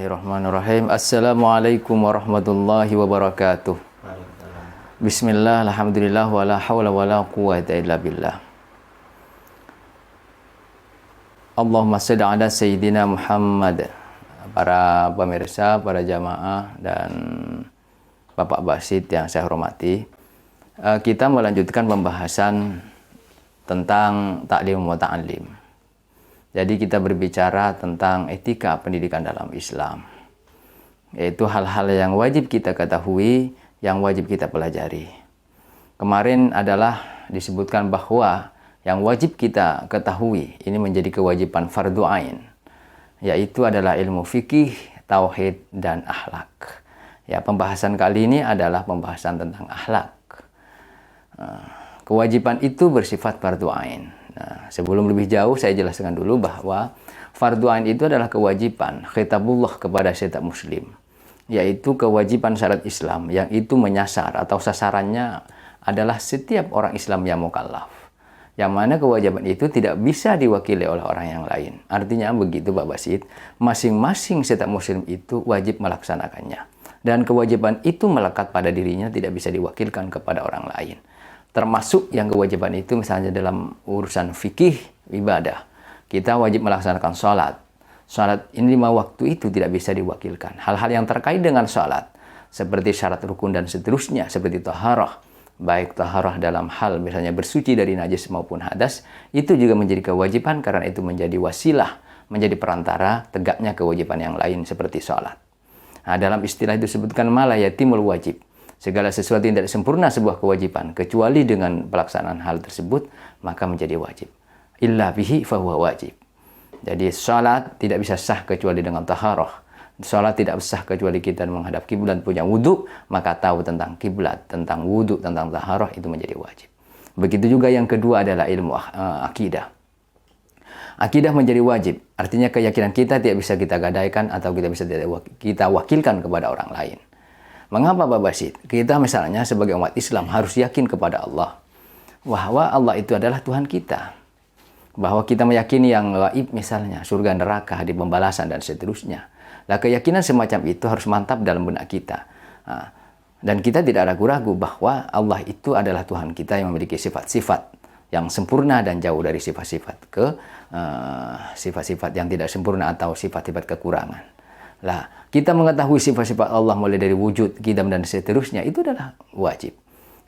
Bismillahirrahmanirrahim. Assalamualaikum warahmatullahi wabarakatuh. Bismillah, alhamdulillah, wa la hawla wa la quwwata illa billah. Allahumma salli ala Sayyidina Muhammad. Para pemirsa, para jamaah, dan Bapak Basit yang saya hormati, kita melanjutkan pembahasan tentang ta'lim wa ta'lim. Jadi kita berbicara tentang etika pendidikan dalam Islam, yaitu hal-hal yang wajib kita ketahui, yang wajib kita pelajari. Kemarin adalah disebutkan bahwa yang wajib kita ketahui ini menjadi kewajiban fardu ain, yaitu adalah ilmu fikih, tauhid, dan akhlak. Ya, pembahasan kali ini adalah pembahasan tentang akhlak. Kewajiban itu bersifat fardu ain. Nah, sebelum lebih jauh saya jelaskan dulu bahwa fardu ain itu adalah kewajiban khitabullah kepada setiap muslim, yaitu kewajiban syariat Islam yang itu menyasar atau sasarannya adalah setiap orang Islam yang mukallaf, yang mana kewajiban itu tidak bisa diwakili oleh orang yang lain. Artinya begitu Pak Basit, masing-masing setiap muslim itu wajib melaksanakannya, dan kewajiban itu melekat pada dirinya, tidak bisa diwakilkan kepada orang lain. Termasuk yang kewajiban itu misalnya dalam urusan fikih ibadah, kita wajib melaksanakan sholat. Sholat ini 5 waktu itu tidak bisa diwakilkan. Hal-hal yang terkait dengan sholat seperti syarat rukun dan seterusnya, seperti taharah, baik taharah dalam hal misalnya bersuci dari najis maupun hadas, itu juga menjadi kewajiban karena itu menjadi wasilah, menjadi perantara tegaknya kewajiban yang lain seperti sholat. Nah, dalam istilah itu disebutkan ma la yatimul wajib. Segala sesuatu yang tidak sempurna sebuah kewajiban kecuali dengan pelaksanaan hal tersebut, maka menjadi wajib. Illa bihi fahuwa wajib. Jadi salat tidak bisa sah kecuali dengan taharah. Salat tidak sah kecuali kita menghadap kiblat, punya wudu, maka tahu tentang kiblat, tentang wudu, tentang taharah, itu menjadi wajib. Begitu juga yang kedua adalah ilmu akidah. Akidah menjadi wajib, artinya keyakinan kita tidak bisa kita gadaikan atau kita wakilkan kepada orang lain. Mengapa Pak Basit? Kita misalnya sebagai umat Islam harus yakin kepada Allah, bahwa Allah itu adalah Tuhan kita. Bahwa kita meyakini yang gaib misalnya, surga neraka, di pembalasan dan seterusnya. Nah, keyakinan semacam itu harus mantap dalam benak kita. Nah, dan kita tidak ragu-ragu bahwa Allah itu adalah Tuhan kita yang memiliki sifat-sifat yang sempurna dan jauh dari sifat-sifat sifat-sifat yang tidak sempurna atau sifat-sifat kekurangan. Lah, kita mengetahui sifat-sifat Allah mulai dari wujud, qidam, dan seterusnya, itu adalah wajib.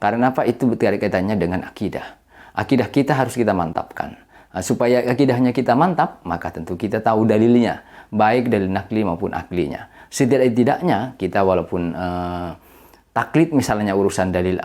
Karena apa? Itu berkaitannya dengan akidah. Akidah kita harus kita mantapkan. Nah, supaya akidahnya kita mantap, maka tentu kita tahu dalilnya, baik dalil nakli maupun aklinya. Setidak-tidaknya kita walaupun taklid misalnya urusan dalil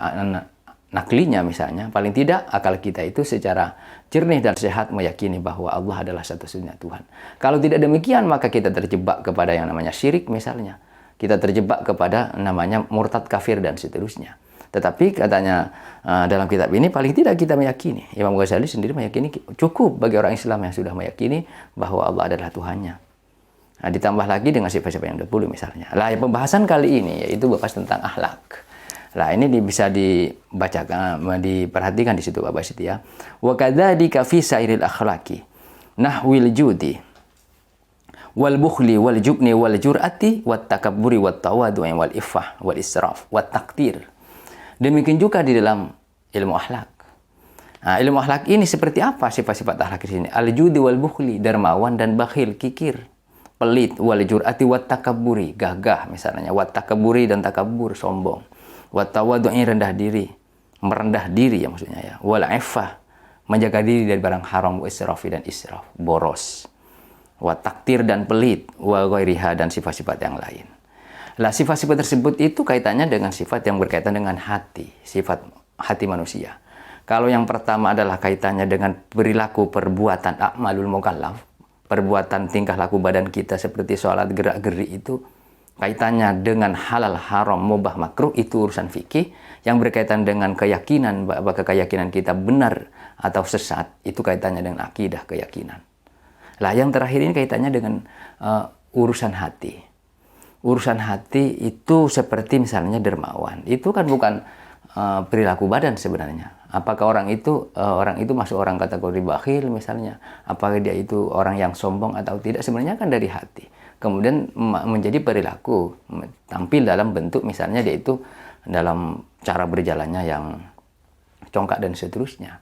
naklinya misalnya, paling tidak akal kita itu secara jernih dan sehat meyakini bahwa Allah adalah satu-satunya Tuhan. Kalau tidak demikian, maka kita terjebak kepada yang namanya syirik misalnya. Kita terjebak kepada namanya murtad, kafir, dan seterusnya. Tetapi katanya dalam kitab ini paling tidak kita meyakini. Imam Ghazali sendiri meyakini cukup bagi orang Islam yang sudah meyakini bahwa Allah adalah Tuhannya. Nah, ditambah lagi dengan sifat-sifat yang 20 misalnya. Lah, pembahasan kali ini yaitu bahas tentang akhlak. Nah, ini bisa dibacakan, diperhatikan di situ Pak Basit ya. Wa kadzalika fi sairil akhlaqi nahwil judi wal bukhli wal jubni wal jur'ati wat takabburi wat tawadu'i wal iffah wal israf wat taqtir. Demikian juga di dalam ilmu akhlak. Nah, ilmu akhlak ini seperti apa sifat-sifat akhlak di sini? Al judi wal bukhli, dermawan dan bakhil, kikir, pelit, wal jur'ati wat takabburi, gagah misalnya, wat takabburi dan takabbur, sombong. Wat tawadu'i, rendah diri, merendah diri ya maksudnya ya. Wal iffah, menjaga diri dari barang haram, wa israfi, dan israf, boros. Wa taktir, dan pelit, wa ghairiha, dan sifat-sifat yang lain. Lah, sifat-sifat tersebut itu kaitannya dengan sifat yang berkaitan dengan hati, sifat hati manusia. Kalau yang pertama adalah kaitannya dengan perilaku perbuatan a'malul mukallaf, perbuatan tingkah laku badan kita seperti sholat, gerak-gerik itu kaitannya dengan halal, haram, mubah, makruh, itu urusan fikih. Yang berkaitan dengan keyakinan, apakah keyakinan kita benar atau sesat, itu kaitannya dengan akidah, keyakinan. Lah, yang terakhir ini kaitannya dengan urusan hati. Urusan hati itu seperti misalnya dermawan. Itu kan bukan perilaku badan sebenarnya. Apakah orang itu masuk orang kategori bakhil misalnya? Apakah dia itu orang yang sombong atau tidak? Sebenarnya kan dari hati. kemudian menjadi perilaku, tampil dalam bentuk misalnya dia itu dalam cara berjalannya yang congkak dan seterusnya.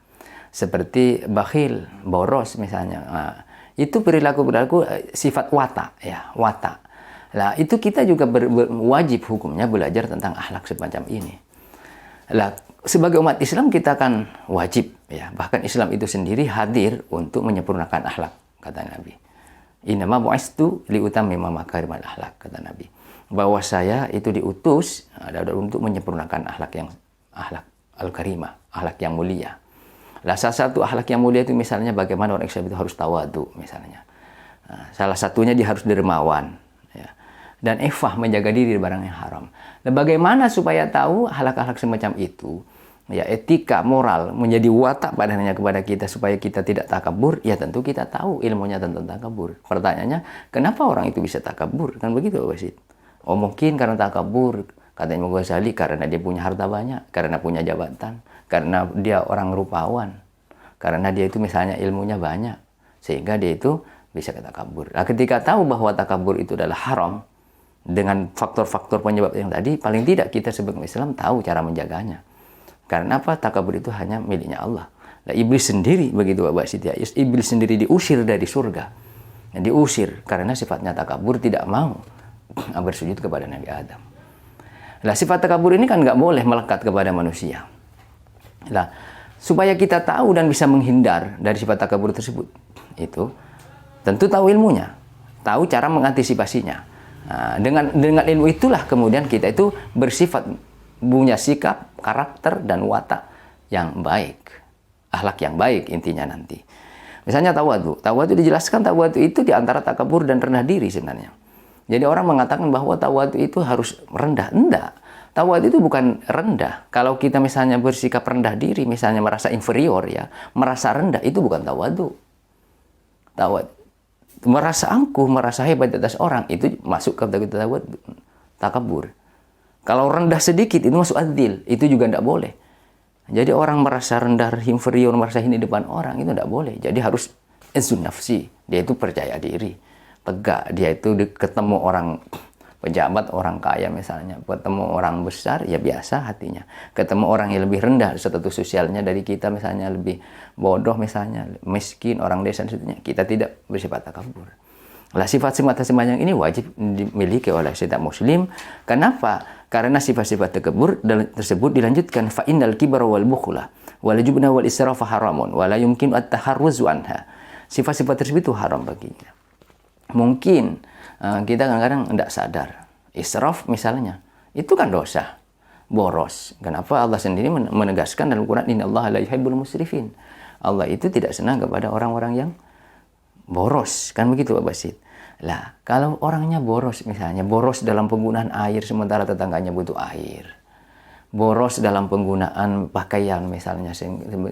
Seperti bakhil, boros misalnya. Nah, itu perilaku-perilaku sifat watak ya, watak. Nah, itu kita juga wajib hukumnya belajar tentang akhlak semacam ini. Lah, sebagai umat Islam kita kan wajib ya, bahkan Islam itu sendiri hadir untuk menyempurnakan akhlak, kata Nabi. Innama bu'istu liutammima makarimal akhlak, kata Nabi. Bahwa saya itu diutus untuk menyempurnakan akhlak al-karimah, akhlak yang mulia. Lah, salah satu akhlak yang mulia itu misalnya bagaimana orang Islam itu harus tawadu misalnya. Nah, salah satunya dia harus dermawan ya. Dan ifah, menjaga diri dari barang yang haram. Dan bagaimana supaya tahu akhlak-akhlak semacam itu? Ya, etika moral menjadi watak padanya kepada kita supaya kita tidak takabur. Ya tentu kita tahu ilmunya tentang takabur. Pertanyaannya, kenapa orang itu bisa takabur? Kan begitu, Pak Basit. Oh, mungkin karena takabur, kata Imam Ghazali, karena dia punya harta banyak, karena punya jabatan, karena dia orang rupawan, karena dia itu misalnya ilmunya banyak, sehingga dia itu bisa takabur. Nah, ketika tahu bahwa takabur itu adalah haram, dengan faktor-faktor penyebab yang tadi, paling tidak kita sebagai Islam tahu cara menjaganya. Karena apa? Takabur itu hanya miliknya Allah. Nah, iblis sendiri, begitu Bapak Siti, iblis sendiri diusir dari surga. Diusir karena sifatnya takabur, tidak mau bersujud kepada Nabi Adam. Nah, sifat takabur ini kan nggak boleh melekat kepada manusia. Nah, supaya kita tahu dan bisa menghindar dari sifat takabur tersebut, itu tentu tahu ilmunya, tahu cara mengantisipasinya. Nah, dengan ilmu itulah kemudian kita itu bersifat, punya sikap, karakter, dan watak yang baik. Akhlak yang baik intinya nanti. Misalnya tawadu. Tawadu dijelaskan, tawadu itu diantara takabur dan rendah diri sebenarnya. Jadi orang mengatakan bahwa tawadu itu harus rendah. Enggak. Tawadu itu bukan rendah. Kalau kita misalnya bersikap rendah diri, misalnya merasa inferior ya, merasa rendah, itu bukan tawadu. Tawadu. Merasa angkuh, merasa hebat di atas orang, itu masuk ke tawadu, takabur. Kalau rendah sedikit itu masuk adil, itu juga tidak boleh. Jadi orang merasa rendah, inferior, merasa ini depan orang, itu tidak boleh. Jadi harus izzun nafsi, dia itu percaya diri, tegak. Dia itu ketemu orang pejabat, orang kaya misalnya, ketemu orang besar, ya biasa hatinya. Ketemu orang yang lebih rendah status sosialnya dari kita, misalnya lebih bodoh misalnya, miskin, orang desa, kita tidak bersifat takabur. Lah, sifat-sifat semacam ini wajib dimiliki oleh setiap muslim. Kenapa? Karena sifat-sifat takabur tersebut dilanjutkan, fa innal kibra wal bukhla wal jubna wal israfa haramun wa la yumkin at-taharruzu anha. Sifat-sifat tersebut itu haram baginya. Mungkin kita kadang-kadang tidak sadar. Israf misalnya, itu kan dosa. Boros. Kenapa Allah sendiri menegaskan dalam Quran, innallaha la yuhibbul musrifin. Allah itu tidak senang kepada orang-orang yang boros. Kan begitu Pak Basit. Lah, kalau orangnya boros misalnya, boros dalam penggunaan air sementara tetangganya butuh air. Boros dalam penggunaan pakaian misalnya,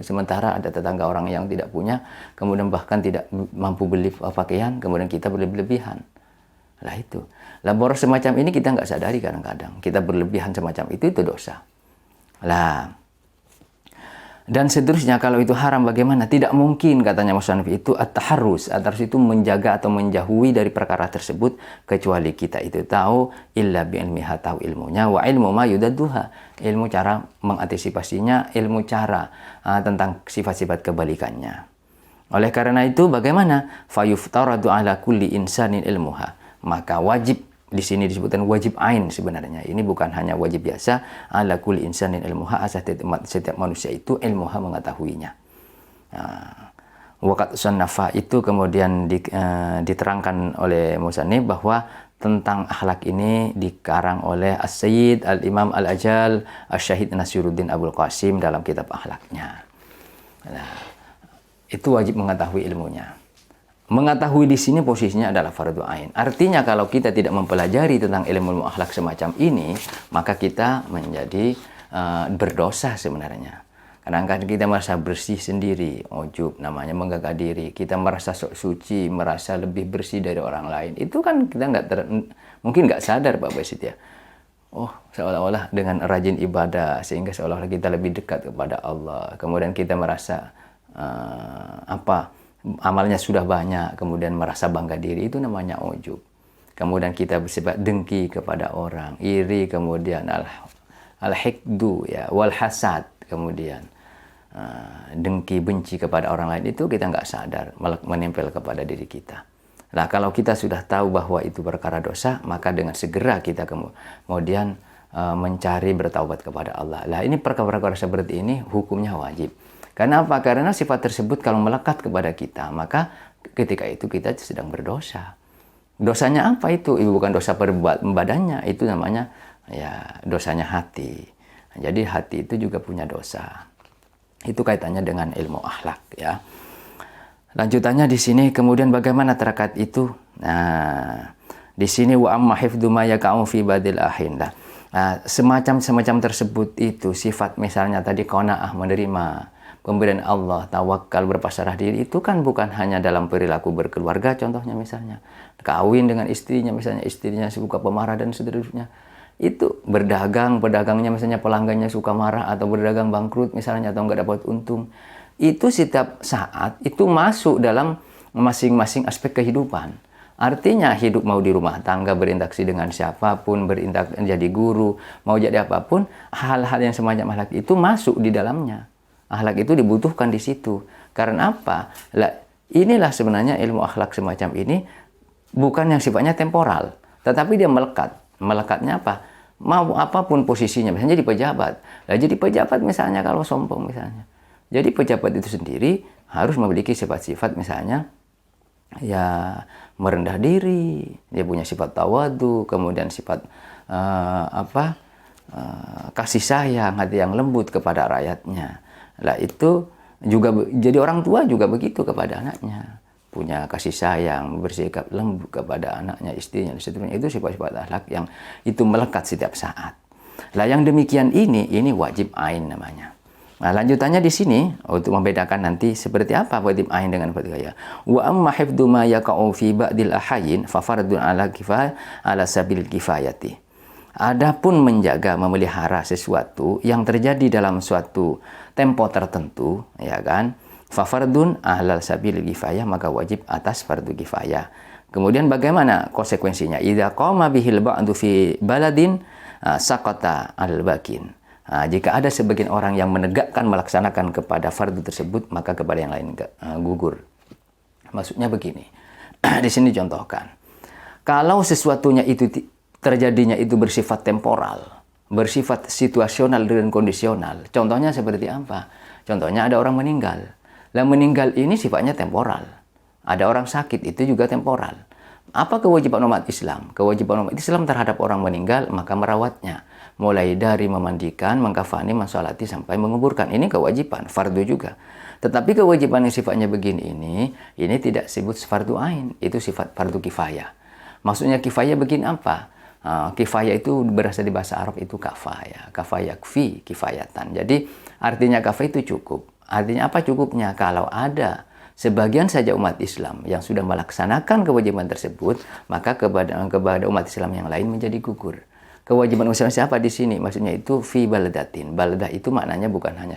sementara ada tetangga orang yang tidak punya, kemudian bahkan tidak mampu beli pakaian, kemudian kita berlebihan. Lah itu. Lah, boros semacam ini kita nggak sadari kadang-kadang. Kita berlebihan semacam itu dosa. Lah, dan seterusnya, kalau itu haram bagaimana? Tidak mungkin, katanya Musannif itu at-taharrus. At-taharrus itu menjaga atau menjauhi dari perkara tersebut, kecuali kita itu tahu illa bi'ilmiha, tahu ilmunya, wa ilmu ma yudadduha, ilmu cara mengantisipasinya, ilmu cara tentang sifat-sifat kebalikannya. Oleh karena itu bagaimana? Fayuftaradu ala kulli insanin ilmuha. Maka wajib, di sini disebutkan wajib ain sebenarnya. Ini bukan hanya wajib biasa. Ala kulli insanin ilmuha, setiap manusia itu ilmuha mengetahuinya. Waqat sannafa itu kemudian diterangkan oleh musannif bahwa tentang akhlak ini dikarang oleh As-Sayyid Al-Imam Al-Ajal Asy-Syahid Nasiruddin Abul Qasim dalam kitab akhlaknya. Nah, itu wajib mengetahui ilmunya. Mengetahui di sini posisinya adalah fardu ain. Artinya kalau kita tidak mempelajari tentang ilmu akhlak semacam ini, maka kita menjadi berdosa sebenarnya. Kadang-kadang kita merasa bersih sendiri, ujub namanya, menggagah diri. Kita merasa sok suci, merasa lebih bersih dari orang lain. Itu kan kita mungkin nggak sadar Pak Basit ya. Oh, seolah-olah dengan rajin ibadah sehingga seolah-olah kita lebih dekat kepada Allah. Kemudian kita merasa amalnya sudah banyak, kemudian merasa bangga diri, itu namanya ujub. kemudian kita bersifat dengki kepada orang, iri, kemudian al-hikdu ya, wal hasad, kemudian dengki, benci kepada orang lain, itu kita nggak sadar menempel kepada diri kita. Nah, kalau kita sudah tahu bahwa itu perkara dosa, maka dengan segera kita kemudian mencari bertaubat kepada Allah. Nah, ini perkara-perkara seperti ini hukumnya wajib. Karena apa? Karena sifat tersebut kalau melekat kepada kita, maka ketika itu kita sedang berdosa. Dosanya apa itu? Itu bukan dosa perbuatan badannya, itu namanya ya dosanya hati. Jadi hati itu juga punya dosa. Itu kaitannya dengan ilmu akhlak ya. Lanjutannya di sini kemudian bagaimana terkait itu? Nah, di sini wa amma hifdzu ma yaqa'u fi badil ahin. Nah, semacam tersebut itu sifat misalnya tadi qanaah, menerima pemberian Allah, tawakal, berpasrah diri, itu kan bukan hanya dalam perilaku berkeluarga, contohnya misalnya kawin dengan istrinya, misalnya istrinya suka pemarah dan seterusnya. Itu pedagangnya misalnya pelanggannya suka marah atau berdagang bangkrut misalnya atau nggak dapat untung, itu setiap saat itu masuk dalam masing-masing aspek kehidupan. Artinya hidup mau di rumah tangga, berinteraksi dengan siapapun, jadi guru, mau jadi apapun, hal-hal yang semacam akhlak itu masuk di dalamnya. Akhlak itu dibutuhkan di situ. Karena apa? Inilah sebenarnya ilmu akhlak semacam ini bukan yang sifatnya temporal, tetapi dia melekat. Melekatnya apa? Mau apapun posisinya, misalnya jadi pejabat. Nah, jadi pejabat misalnya kalau sombong misalnya. Jadi pejabat itu sendiri harus memiliki sifat-sifat misalnya ya merendah diri, dia punya sifat tawadu, kemudian sifat kasih sayang, hati yang lembut kepada rakyatnya. Lah itu juga jadi orang tua juga begitu kepada anaknya. Punya kasih sayang, bersikap lembut kepada anaknya, istrinya, dan seterusnya. Itu sifat-sifat akhlak yang itu melekat setiap saat. Lah yang demikian ini wajib ain namanya. Nah, lanjutannya di sini untuk membedakan nanti seperti apa wajib ain dengan wajib kifayah. Wa amma hifdzu ma yaqa'u fi ba'dil ahayin fa fardun 'ala kifayah 'ala sabilil kifayati. Adapun menjaga, memelihara sesuatu yang terjadi dalam suatu tempo tertentu, ya kan? Fafardun ahlal sabil kifayah, maka wajib atas fardu kifayah. Kemudian bagaimana konsekuensinya? Idza qama bihil ba'du fi baladin saqata al-bakin. Jika ada sebagian orang yang menegakkan melaksanakan kepada fardu tersebut, maka kepada yang lain gugur. Maksudnya begini. Di sini contohkan. Kalau sesuatunya itu terjadinya itu bersifat temporal, bersifat situasional dan kondisional. Contohnya seperti apa? Contohnya ada orang meninggal. Lah meninggal ini sifatnya temporal. Ada orang sakit, itu juga temporal. Apa kewajiban umat Islam? Kewajiban umat Islam terhadap orang meninggal, maka merawatnya. Mulai dari memandikan, mengkafani, mensolati, sampai menguburkan. Ini kewajiban, fardu juga. Tetapi kewajiban yang sifatnya begini ini tidak disebut fardu ain. Itu sifat fardu kifayah. Maksudnya kifayah begini apa? Kifayah itu berasal di bahasa Arab itu kafayah. Kafayah kfi, kifayatan. Jadi artinya kafayah itu cukup. Artinya apa cukupnya? Kalau ada sebagian saja umat Islam yang sudah melaksanakan kewajiban tersebut, maka kepada umat Islam yang lain menjadi gugur. Kewajiban Islam siapa di sini? Maksudnya itu fi baladatin. Baladah itu maknanya bukan hanya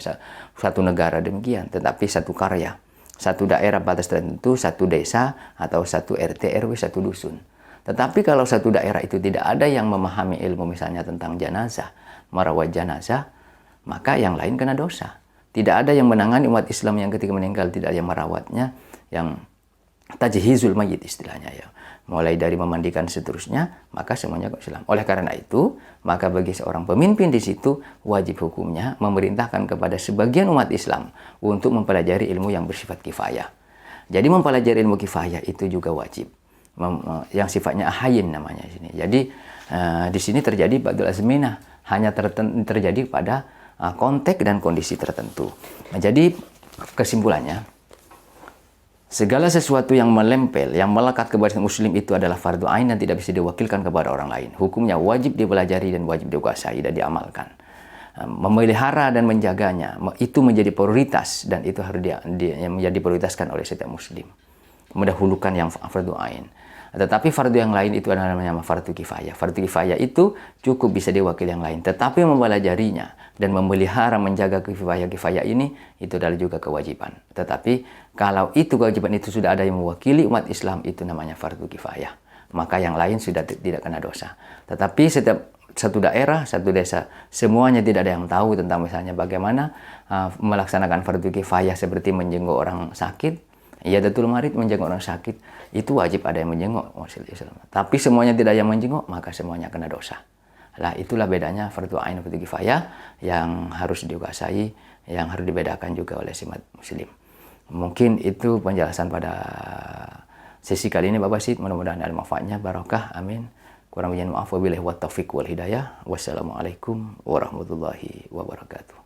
satu negara demikian, tetapi satu karya, satu daerah batas tertentu, satu desa atau satu RT RW, satu dusun. Tetapi kalau satu daerah itu tidak ada yang memahami ilmu misalnya tentang jenazah, merawat jenazah, maka yang lain kena dosa. Tidak ada yang menangani umat Islam yang ketika meninggal, tidak ada yang merawatnya, yang tajhizul mayyit istilahnya ya. Mulai dari memandikan seterusnya, maka semuanya Islam. Oleh karena itu, maka bagi seorang pemimpin di situ wajib hukumnya memerintahkan kepada sebagian umat Islam untuk mempelajari ilmu yang bersifat kifayah. Jadi mempelajari ilmu kifayah itu juga wajib. Yang sifatnya ahayin namanya di sini. Jadi di sini terjadi ba'dul azminah, hanya terjadi pada konteks dan kondisi tertentu. Nah, jadi kesimpulannya, segala sesuatu yang menempel, yang melekat kepada muslim itu adalah fardu ain dan tidak bisa diwakilkan kepada orang lain. Hukumnya wajib dipelajari dan wajib dikuasai dan diamalkan. Memelihara dan menjaganya itu menjadi prioritas, dan itu harus menjadi prioritaskan oleh setiap muslim. Mendahulukan yang fardu ain. Tetapi fardu yang lain itu adalah namanya fardu kifayah. Fardu kifayah itu cukup bisa diwakili yang lain. Tetapi mempelajarinya dan memelihara, menjaga kifayah ini, itu adalah juga kewajiban. Tetapi kalau itu kewajiban itu sudah ada yang mewakili umat Islam, itu namanya fardu kifayah. maka yang lain sudah tidak kena dosa. Tetapi setiap satu daerah, satu desa, semuanya tidak ada yang tahu tentang misalnya bagaimana melaksanakan fardu kifayah seperti menjenguk orang sakit. Iyadatul marid, menjenguk orang sakit, itu wajib ada yang menjenguk. Tapi semuanya tidak ada yang menjenguk, maka semuanya kena dosa. Lah itulah bedanya fardu ain dan fardu kifayah yang harus dikuasai, yang harus dibedakan juga oleh umat muslim. Mungkin itu penjelasan pada sesi kali ini Bapak Sid, mudah-mudahan ada manfaatnya, barokah, amin. Kurang lebihnya maaf, wabillahi wa taufiq wal hidayah. Wassalamualaikum warahmatullahi wabarakatuh.